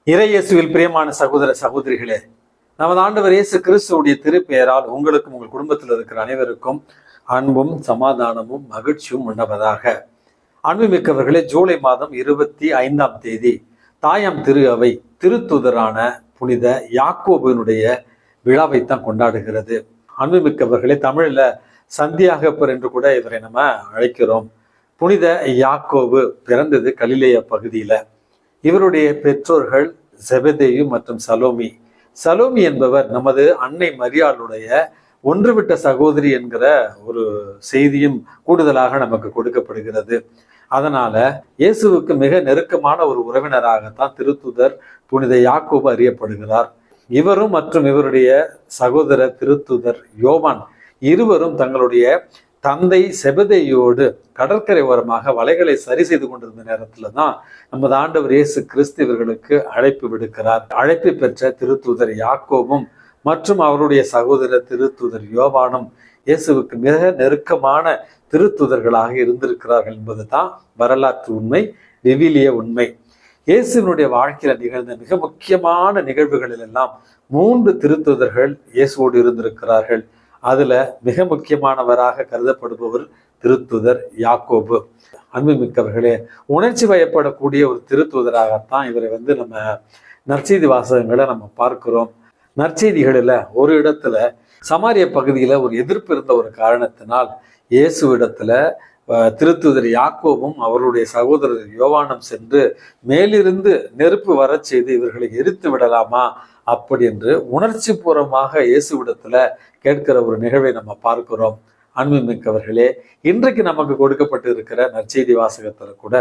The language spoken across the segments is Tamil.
இறையேசுவில் பிரியமான சகோதர சகோதரிகளே, நமது ஆண்டவர் இயேசு கிறிஸ்துவுடைய திருப்பெயரால் உங்களுக்கும் உங்கள் குடும்பத்தில் இருக்கிற அனைவருக்கும் அன்பும் சமாதானமும் மகிழ்ச்சியும் உண்டவதாக. அன்புமிக்கவர்களே, ஜூலை மாதம் 25ஆம் தேதி தாயாம் திரு அவை திருத்துதரான புனித யாக்கோபினுடைய விழாவைத்தான் கொண்டாடுகிறது. அன்புமிக்கவர்களே, தமிழில் சந்தியாகப்பர் என்று கூட இவரை நம்ம அழைக்கிறோம். புனித யாக்கோபு பிறந்தது கலிலேய பகுதியில. இவருடைய பெற்றோர்கள் செபதேயு மற்றும் சலோமி. சலோமி என்பவர் நமது அன்னை மரியாளுடைய ஒன்றுவிட்ட சகோதரி என்கிற ஒரு செய்தியும் கூடுதலாக நமக்கு கொடுக்கப்படுகிறது. அதனால இயேசுவுக்கு மிக நெருக்கமான ஒரு உறவினராகத்தான் திருத்துதர் புனித யாக்கோபு அறியப்படுகிறார். இவரும் மற்றும் இவருடைய சகோதர திருத்துதர் யோவான் இருவரும் தங்களுடைய தந்தை செபதேயோடு கடற்கரை ஓரமாக வலைகளை சரி செய்து கொண்டிருந்த நேரத்துல தான் நமது ஆண்டவர் இயேசு கிறிஸ்து இவர்களுக்கு அழைப்பு விடுக்கிறார். அழைப்பு பெற்ற திருத்தூதர் யாக்கோபும் மற்றும் அவருடைய சகோதர திருத்தூதர் யோவானும் இயேசுவுக்கு மிக நெருக்கமான திருத்தூதர்களாக இருந்திருக்கிறார்கள் என்பது தான் வரலாற்று உண்மை, விவிலிய உண்மை. இயேசுவினுடைய வாழ்க்கையில நிகழ்ந்த மிக முக்கியமான நிகழ்வுகளில் எல்லாம் 3 திருத்தூதர்கள் இயேசுவோடு இருந்திருக்கிறார்கள். அதுல மிக முக்கியமானவராக கருதப்படுபவர் திருத்துதர் யாக்கோபு. அன்புமிக்கவர்களே, உணர்ச்சி வயப்படக்கூடிய ஒரு திருத்துதராகத்தான் இவரை நம்ம நற்செய்தி வாசகங்களை நம்ம பார்க்கிறோம். நற்செய்திகளில் ஒரு இடத்துல சமாரிய பகுதியில ஒரு எதிர்ப்பு இருந்த ஒரு காரணத்தினால் இயேசுவிடத்துல திருத்துதர் யாக்கோபும் அவருடைய சகோதரர் யோவானும் சென்று மேலிருந்து நெருப்பு வர செய்து இவர்களை எரித்து விடலாமா அப்படி என்று உணர்ச்சி பூர்வமாக இயேசுவிடத்துல கேட்கிற ஒரு நிகழ்வை நம்ம பார்க்கிறோம். அன்புமிக்கவர்களே, இன்றைக்கு நமக்கு கொடுக்கப்பட்டு இருக்கிற நற்செய்தி வாசகத்துல கூட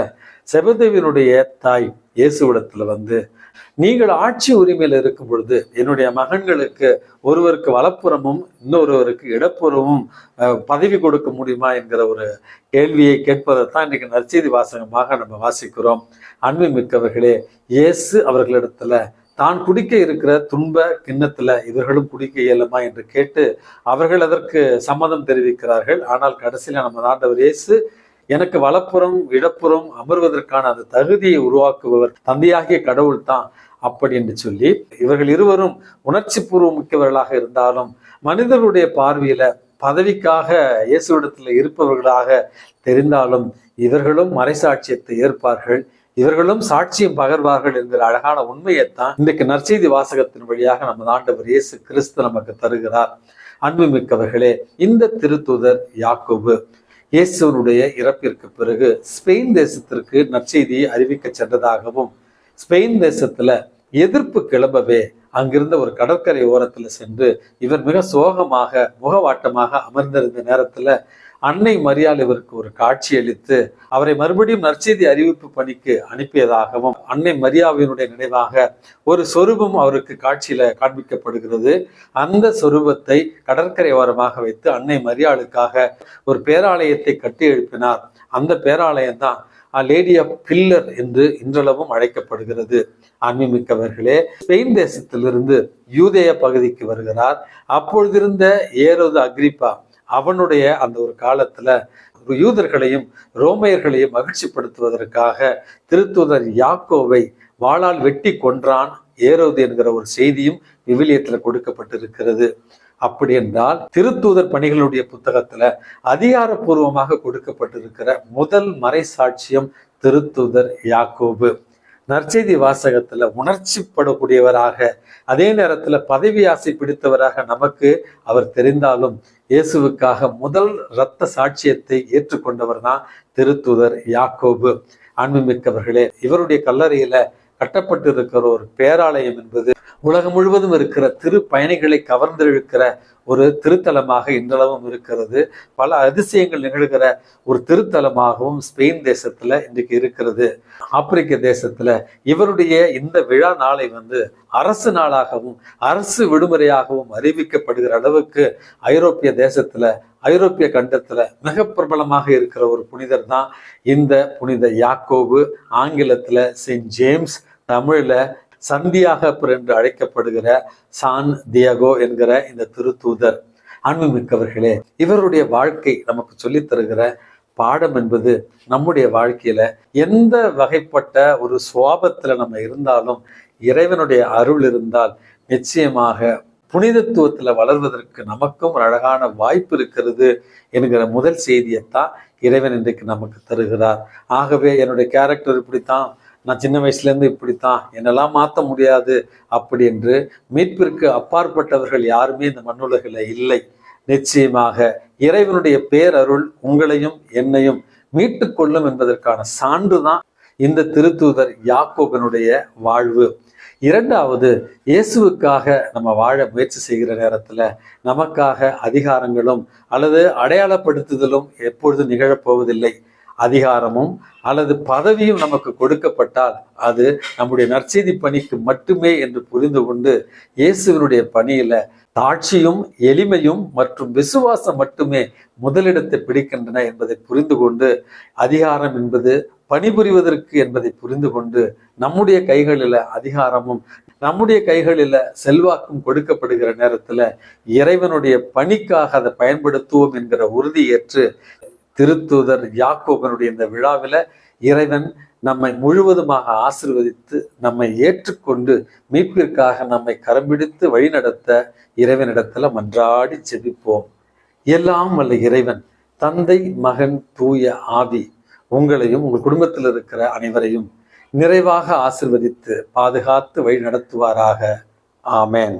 செபதேவினுடைய தாய் இயேசுவிடத்துல நீங்கள் ஆட்சி உரிமையில் இருக்கும் பொழுது என்னுடைய மகன்களுக்கு ஒருவருக்கு வலப்புறமும் இன்னொருவருக்கு இடப்புறமும் பதவி கொடுக்க முடியுமா என்கிற ஒரு கேள்வியை கேட்பதைத்தான் இன்னைக்கு நற்செய்தி வாசகமாக நம்ம வாசிக்கிறோம். அன்புமிக்கவர்களே, இயேசு அவர்களிடத்துல தான் குடிக்க இருக்கிற துன்ப கிண்ணத்துல இவர்களும் குடிக்க இயலுமா என்று கேட்டு அவர்கள் அதற்கு சம்மதம் தெரிவிக்கிறார்கள். ஆனால் கடைசியில நம்ம ஆண்டவர் இயேசு எனக்கு வலப்புறம் இடப்புறம் அமர்வதற்கான அந்த தகுதியை உருவாக்குபவர் தந்தையாகிய கடவுள் தான் அப்படி என்று சொல்லி இவர்கள் இருவரும் உணர்ச்சி பூர்வம் மிக்கவர்களாக இருந்தாலும் மனிதர்களுடைய பார்வையில பதவிக்காக இயேசுவிடத்துல இருப்பவர்களாக தெரிந்தாலும் இவர்களும் மறைசாட்சியத்தை ஏற்பார்கள், இவர்களும் சாட்சியம் பகர்வார்கள் என்கிற அழகான உண்மையைத்தான் இன்றைக்கு நற்செய்தி வாசகத்தின் வழியாக நமது ஆண்டவர் இயேசு கிறிஸ்து நமக்கு தருகிறார். அன்புமிக்கவர்களே, இந்த திருத்துதர் யாக்கோபு இயேசுவனுடைய இறப்பிற்கு பிறகு ஸ்பெயின் தேசத்திற்கு நற்செய்தியை அறிவிக்க சென்றதாகவும் ஸ்பெயின் தேசத்துல எதிர்ப்பு கிளம்பவே அங்கிருந்த ஒரு கடற்கரை ஓரத்துல சென்று இவர் மிக சோகமாக முகவாட்டமாக அமர்ந்திருந்த நேரத்துல அன்னை மரியாள் இவருக்கு ஒரு காட்சி அளித்து அவரை மறுபடியும் நற்செய்தி அறிவிப்பு பணிக்கு அனுப்பியதாகவும் அன்னை மரியாவினுடைய நினைவாக ஒரு சொரூபம் அவருக்கு காட்சியில காண்பிக்கப்படுகிறது. அந்த சொரூபத்தை கடற்கரை ஓரமாக வைத்து அன்னை மரியாளுக்காக ஒரு பேராலயத்தை கட்டி எழுப்பினார். அந்த பேராலயம் தான் லேடி ஆஃப் பில்லர் என்று இன்றளவும் அழைக்கப்படுகிறது. அன்புமிக்கவர்களே, ஸ்பெயின் தேசத்திலிருந்து யூதேய பகுதிக்கு வருகிறார். அப்பொழுதிருந்த ஏரோது அக்ரிப்பா அவனுடைய அந்த ஒரு காலத்துல யூதர்களையும் ரோமையர்களையும் மகிழ்ச்சிப்படுத்துவதற்காக திருத்துதர் யாக்கோவை வாளால் வெட்டி கொன்றான் ஏரோது என்கிற ஒரு செய்தியும் விவிலியத்துல கொடுக்கப்பட்டிருக்கிறது. அப்படி என்றால் திருத்தூதர் பணிகளுடைய புத்தகத்துல அதிகாரப்பூர்வமாக கொடுக்கப்பட்டிருக்கிற முதல் மறைசாட்சியம் திருத்தூதர் யாக்கோபு. நற்செய்தி வாசகத்துல உணர்ச்சிப்படக்கூடியவராக அதே நேரத்துல பதவி ஆசை பிடித்தவராக நமக்கு அவர் தெரிந்தாலும் இயேசுவுக்காக முதல் இரத்த சாட்சியத்தை ஏற்றுக்கொண்டவர் தான் திருத்துதர் யாக்கோபு. அன்புமிக்கவர்களே, இவருடைய கல்லறையில கட்டப்பட்டு இருக்கிற ஒரு பேராலயம் என்பது உலகம் முழுவதும் இருக்கிற திரு பயணிகளை கவர்ந்திருக்கிற ஒரு திருத்தலமாக இன்றளவும் இருக்கிறது. பல அதிசயங்கள் நிகழ்கிற ஒரு திருத்தலமாகவும் ஸ்பெயின் தேசத்துல இன்றைக்கு இருக்கிறது. ஆப்பிரிக்க தேசத்துல இவருடைய இந்த விழா நாளை அரசு நாளாகவும் அரசு விடுமுறையாகவும் அறிவிக்கப்படுகிற அளவுக்கு ஐரோப்பிய தேசத்துல ஐரோப்பிய கண்டத்துல மிக பிரபலமாக இருக்கிற ஒரு புனிதர் தான் இந்த புனித யாக்கோபு. ஆங்கிலத்துல செயின்ட் ஜேம்ஸ், தமிழ்ல சந்தியாகப்பர் என்று அழைக்கப்படுகிற சான் தியாகோ என்கிற இந்த திருத்தூதர். அன்புமிக்கவர்களே, இவருடைய வாழ்க்கை நமக்கு சொல்லித் தருகிற பாடம் என்பது நம்முடைய வாழ்க்கையில எந்த வகைப்பட்ட ஒரு சுவாபத்துல நம்ம இருந்தாலும் இறைவனுடைய அருள் இருந்தால் நிச்சயமாக புனிதத்துவத்துல வளர்வதற்கு நமக்கும் ஒரு அழகான வாய்ப்பு இருக்கிறது என்கிற முதல் செய்தியைத்தான் இறைவன் இன்றைக்கு நமக்கு தருகிறார். ஆகவே என்னுடைய கேரக்டர் இப்படித்தான், நான் சின்ன வயசுலேருந்து இப்படித்தான், என்னெல்லாம் மாற்ற முடியாது அப்படி என்று மீட்பிற்கு அப்பாற்பட்டவர்கள் யாருமே இந்த மண்ணுலகில் இல்லை. நிச்சயமாக இறைவனுடைய பேரருள் உங்களையும் என்னையும் மீட்டு கொள்ளும் என்பதற்கான சான்றுதான் இந்த திருத்தூதர் யாக்கோபனுடைய வாழ்வு. இரண்டாவது, இயேசுவுக்காக நம்ம வாழ முயற்சி செய்கிற நேரத்துல நமக்காக அதிகாரங்களும் அல்லது அடையாளப்படுத்துதலும் எப்பொழுது நிகழப்போவதில்லை. அதிகாரமும் அல்லது பதவியும் நமக்கு கொடுக்கப்பட்டால் அது நம்முடைய நற்செய்தி பணிக்கு மட்டுமே என்று புரிந்து கொண்டு இயேசுவினுடைய பணியில தாட்சியும் எளிமையும் மற்றும் விசுவாசம் மட்டுமே முதலிடத்தை பிடிக்கின்றன என்பதை புரிந்து கொண்டு, அதிகாரம் என்பது பணிபுரிவதற்கு என்பதை புரிந்து கொண்டு, நம்முடைய கைகளில அதிகாரமும் நம்முடைய கைகளில செல்வாக்கும் கொடுக்கப்படுகிற நேரத்துல இறைவனுடைய பணிக்காக அதை பயன்படுத்துவோம் என்கிற உறுதி ஏற்று திருத்தூதர் யாக்கோபனுடைய இந்த விழாவில இறைவன் நம்மை முழுவதுமாக ஆசீர்வதித்து நம்மை ஏற்றுக்கொண்டு மீட்பிற்காக நம்மை கரம்பிடித்து வழிநடத்த இறைவனிடத்துல மன்றாடி ஜெபிப்போம். எல்லாம் வல்ல இறைவன் தந்தை, மகன், தூய ஆவி உங்களையும் உங்கள் குடும்பத்தில் இருக்கிற அனைவரையும் நிறைவாக ஆசீர்வதித்து பாதுகாத்து வழி நடத்துவாராக. ஆமேன்.